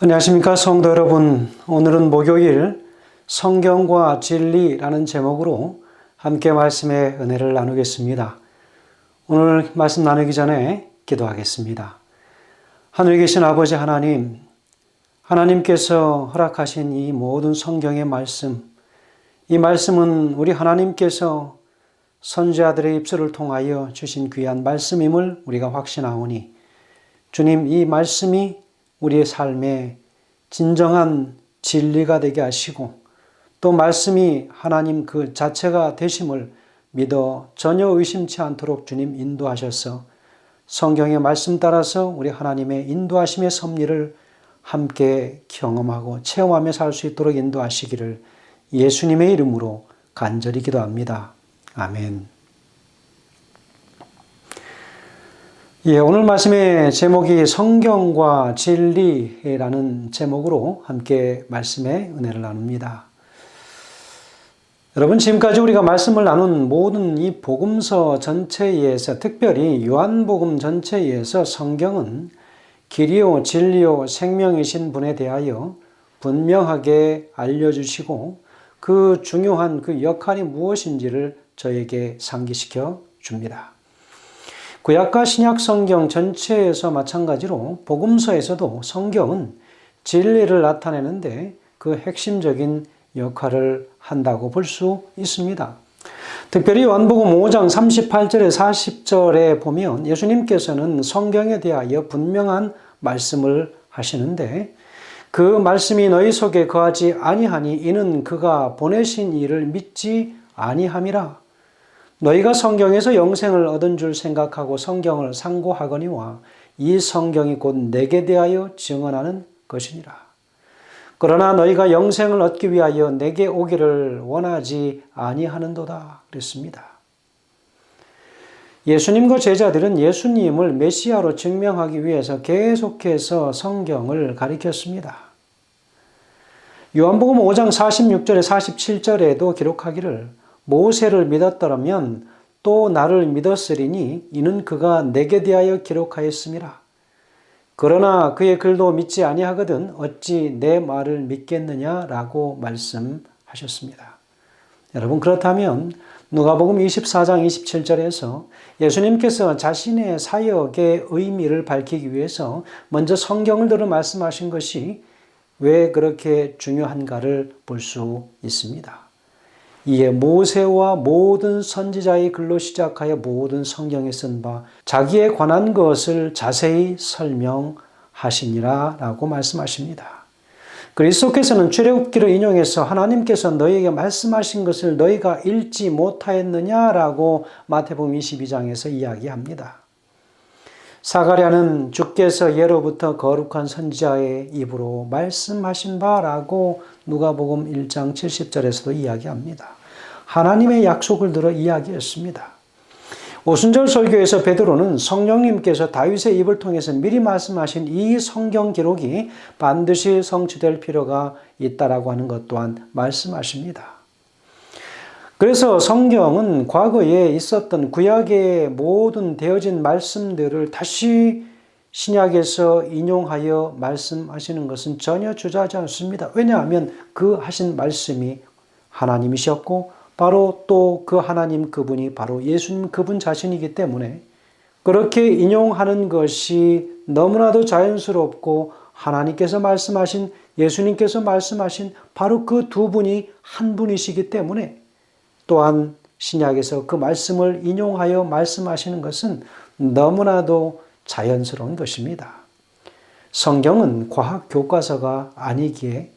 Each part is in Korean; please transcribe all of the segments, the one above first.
안녕하십니까 성도 여러분. 오늘은 목요일 성경과 진리라는 제목으로 함께 말씀의 은혜를 나누겠습니다. 오늘 말씀 나누기 전에 기도하겠습니다. 하늘에 계신 아버지 하나님, 하나님께서 허락하신 이 모든 성경의 말씀, 이 말씀은 우리 하나님께서 선지자들의 입술을 통하여 주신 귀한 말씀임을 우리가 확신하오니 주님, 이 말씀이 우리의 삶에 진정한 진리가 되게 하시고 또 말씀이 하나님 그 자체가 되심을 믿어 전혀 의심치 않도록 주님 인도하셔서 성경의 말씀 따라서 우리 하나님의 인도하심의 섭리를 함께 경험하고 체험하며 살 수 있도록 인도하시기를 예수님의 이름으로 간절히 기도합니다. 아멘. 오늘 말씀의 제목이 성경과 진리라는 제목으로 함께 말씀의 은혜를 나눕니다. 여러분, 지금까지 우리가 말씀을 나눈 모든 이 복음서 전체에서, 특별히 요한복음 전체에서 성경은 길이요 진리요 생명이신 분에 대하여 분명하게 알려주시고 그 중요한 그 역할이 무엇인지를 저에게 상기시켜 줍니다. 구약과 신약 성경 전체에서 마찬가지로 복음서에서도 성경은 진리를 나타내는데 그 핵심적인 역할을 한다고 볼 수 있습니다. 특별히 요한복음 5장 38절에 40절에 보면 예수님께서는 성경에 대하여 분명한 말씀을 하시는데 그 말씀이 너희 속에 거하지 아니하니 이는 그가 보내신 이를 믿지 아니함이라. 너희가 성경에서 영생을 얻은 줄 생각하고 성경을 상고하거니와 이 성경이 곧 내게 대하여 증언하는 것이니라. 그러나 너희가 영생을 얻기 위하여 내게 오기를 원하지 아니하는도다 그랬습니다. 예수님과 제자들은 예수님을 메시아로 증명하기 위해서 계속해서 성경을 가리켰습니다. 요한복음 5장 46절에 47절에도 기록하기를 모세를 믿었더라면 또 나를 믿었으리니 이는 그가 내게 대하여 기록하였음이라. 그러나 그의 글도 믿지 아니하거든 어찌 내 말을 믿겠느냐라고 말씀하셨습니다. 여러분, 그렇다면 누가복음 24장 27절에서 예수님께서 자신의 사역의 의미를 밝히기 위해서 먼저 성경을 들어 말씀하신 것이 왜 그렇게 중요한가를 볼 수 있습니다. 이에 모세와 모든 선지자의 글로 시작하여 모든 성경에 쓴 바 자기에 관한 것을 자세히 설명하시니라 라고 말씀하십니다. 그리스도께서는 출애굽기를 인용해서 하나님께서 너희에게 말씀하신 것을 너희가 읽지 못하였느냐라고 마태복음 22장에서 이야기합니다. 사가랴는 주께서 예로부터 거룩한 선지자의 입으로 말씀하신 바라고 누가복음 1장 70절에서도 이야기합니다. 하나님의 약속을 들어 이야기했습니다. 오순절 설교에서 베드로는 성령님께서 다윗의 입을 통해서 미리 말씀하신 이 성경 기록이 반드시 성취될 필요가 있다라고 하는 것 또한 말씀하십니다. 그래서 성경은 과거에 있었던 구약의 모든 되어진 말씀들을 다시 신약에서 인용하여 말씀하시는 것은 전혀 주저하지 않습니다. 왜냐하면 그 하신 말씀이 하나님이셨고 바로 또 그 하나님 그분이 바로 예수님 그분 자신이기 때문에 그렇게 인용하는 것이 너무나도 자연스럽고 하나님께서 말씀하신 예수님께서 말씀하신 바로 그 두 분이 한 분이시기 때문에 또한 신약에서 그 말씀을 인용하여 말씀하시는 것은 너무나도 자연스러운 것입니다. 성경은 과학 교과서가 아니기에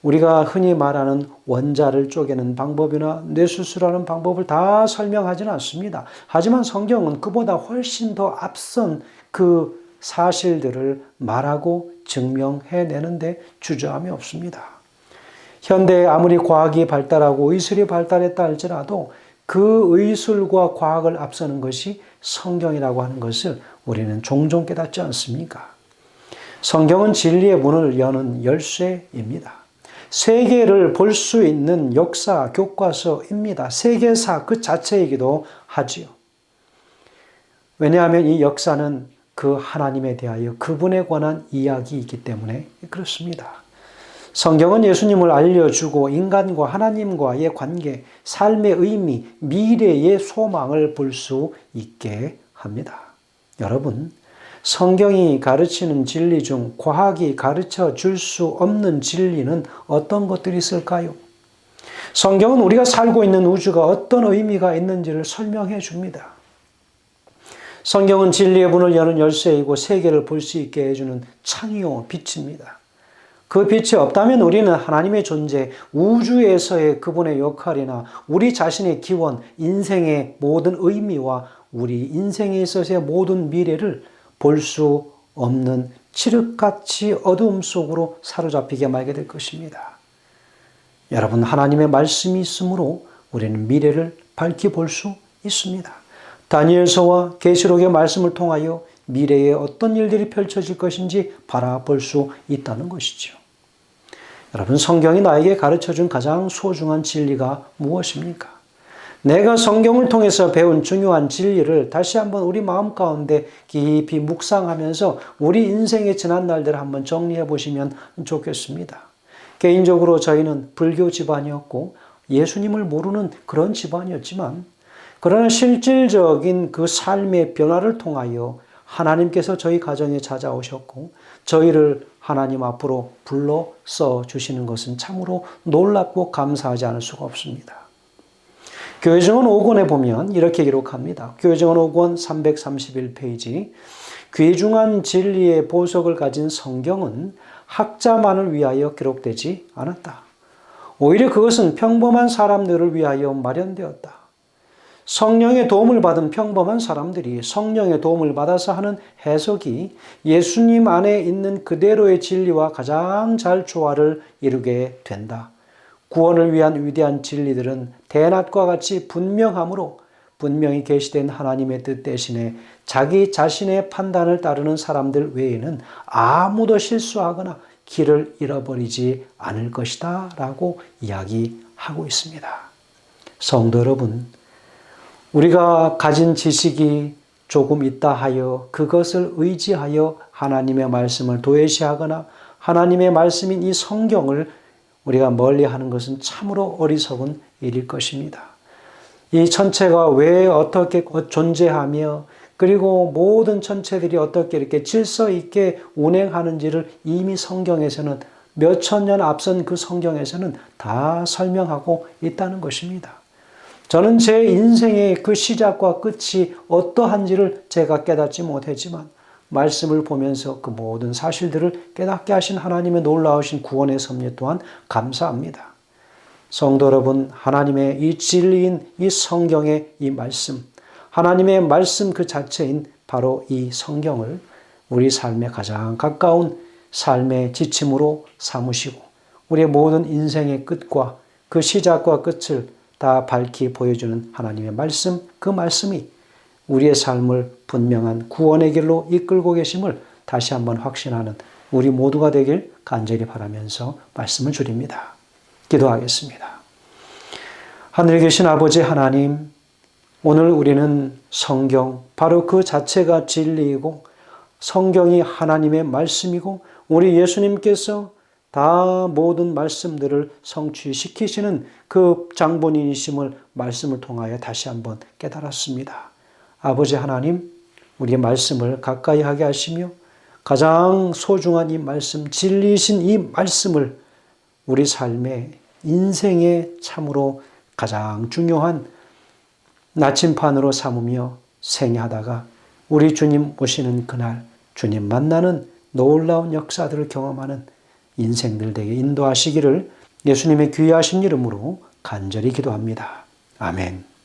우리가 흔히 말하는 원자를 쪼개는 방법이나 뇌수술하는 방법을 다 설명하지는 않습니다. 하지만 성경은 그보다 훨씬 더 앞선 그 사실들을 말하고 증명해내는데 주저함이 없습니다. 현대에 아무리 과학이 발달하고 의술이 발달했다 할지라도 그 의술과 과학을 앞서는 것이 성경이라고 하는 것을 우리는 종종 깨닫지 않습니까? 성경은 진리의 문을 여는 열쇠입니다. 세계를 볼 수 있는 역사 교과서입니다. 세계사 그 자체이기도 하지요. 왜냐하면 이 역사는 그 하나님에 대하여 그분에 관한 이야기이기 때문에 그렇습니다. 성경은 예수님을 알려주고 인간과 하나님과의 관계, 삶의 의미, 미래의 소망을 볼 수 있게 합니다. 여러분, 성경이 가르치는 진리 중 과학이 가르쳐 줄 수 없는 진리는 어떤 것들이 있을까요? 성경은 우리가 살고 있는 우주가 어떤 의미가 있는지를 설명해 줍니다. 성경은 진리의 문을 여는 열쇠이고 세계를 볼 수 있게 해주는 창이요 빛입니다. 그 빛이 없다면 우리는 하나님의 존재, 우주에서의 그분의 역할이나 우리 자신의 기원, 인생의 모든 의미와 우리 인생에 있어서의 모든 미래를 볼 수 없는 칠흑같이 어두움 속으로 사로잡히게 말게 될 것입니다. 여러분, 하나님의 말씀이 있으므로 우리는 미래를 밝히 볼 수 있습니다. 다니엘서와 계시록의 말씀을 통하여 미래에 어떤 일들이 펼쳐질 것인지 바라볼 수 있다는 것이죠. 여러분, 성경이 나에게 가르쳐준 가장 소중한 진리가 무엇입니까? 내가 성경을 통해서 배운 중요한 진리를 다시 한번 우리 마음 가운데 깊이 묵상하면서 우리 인생의 지난 날들을 한번 정리해 보시면 좋겠습니다. 개인적으로 저희는 불교 집안이었고 예수님을 모르는 그런 집안이었지만, 그러나 실질적인 그 삶의 변화를 통하여 하나님께서 저희 가정에 찾아오셨고 저희를 하나님 앞으로 불러 써 주시는 것은 참으로 놀랍고 감사하지 않을 수가 없습니다. 교회증언 5권에 보면 이렇게 기록합니다. 교회증언 5권 331페이지. 귀중한 진리의 보석을 가진 성경은 학자만을 위하여 기록되지 않았다. 오히려 그것은 평범한 사람들을 위하여 마련되었다. 성령의 도움을 받은 평범한 사람들이 성령의 도움을 받아서 하는 해석이 예수님 안에 있는 그대로의 진리와 가장 잘 조화를 이루게 된다. 구원을 위한 위대한 진리들은 대낮과 같이 분명하므로 분명히 계시된 하나님의 뜻 대신에 자기 자신의 판단을 따르는 사람들 외에는 아무도 실수하거나 길을 잃어버리지 않을 것이다 라고 이야기하고 있습니다. 성도 여러분, 우리가 가진 지식이 조금 있다 하여 그것을 의지하여 하나님의 말씀을 도외시하거나 하나님의 말씀인 이 성경을 우리가 멀리하는 것은 참으로 어리석은 일일 것입니다. 이 천체가 왜 어떻게 존재하며 그리고 모든 천체들이 어떻게 이렇게 질서 있게 운행하는지를 이미 성경에서는 몇천 년 앞선 그 성경에서는 다 설명하고 있다는 것입니다. 저는 제 인생의 그 시작과 끝이 어떠한지를 제가 깨닫지 못했지만 말씀을 보면서 그 모든 사실들을 깨닫게 하신 하나님의 놀라우신 구원의 섭리 또한 감사합니다. 성도 여러분, 하나님의 이 진리인 이 성경의 이 말씀, 하나님의 말씀 그 자체인 바로 이 성경을 우리 삶에 가장 가까운 삶의 지침으로 삼으시고 우리의 모든 인생의 끝과 그 시작과 끝을 다 밝히 보여주는 하나님의 말씀, 그 말씀이 우리의 삶을 분명한 구원의 길로 이끌고 계심을 다시 한번 확신하는 우리 모두가 되길 간절히 바라면서 말씀을 드립니다. 기도하겠습니다. 하늘에 계신 아버지 하나님, 오늘 우리는 성경, 바로 그 자체가 진리이고 성경이 하나님의 말씀이고 우리 예수님께서 다 모든 말씀들을 성취시키시는 그 장본인이심을 말씀을 통하여 다시 한번 깨달았습니다. 아버지 하나님, 우리의 말씀을 가까이 하게 하시며 가장 소중한 이 말씀, 진리이신 이 말씀을 우리 삶의 인생에 참으로 가장 중요한 나침판으로 삼으며 생애하다가 우리 주님 오시는 그날 주님 만나는 놀라운 역사들을 경험하는 인생들 되게 인도하시기를 예수님의 귀하신 이름으로 간절히 기도합니다. 아멘.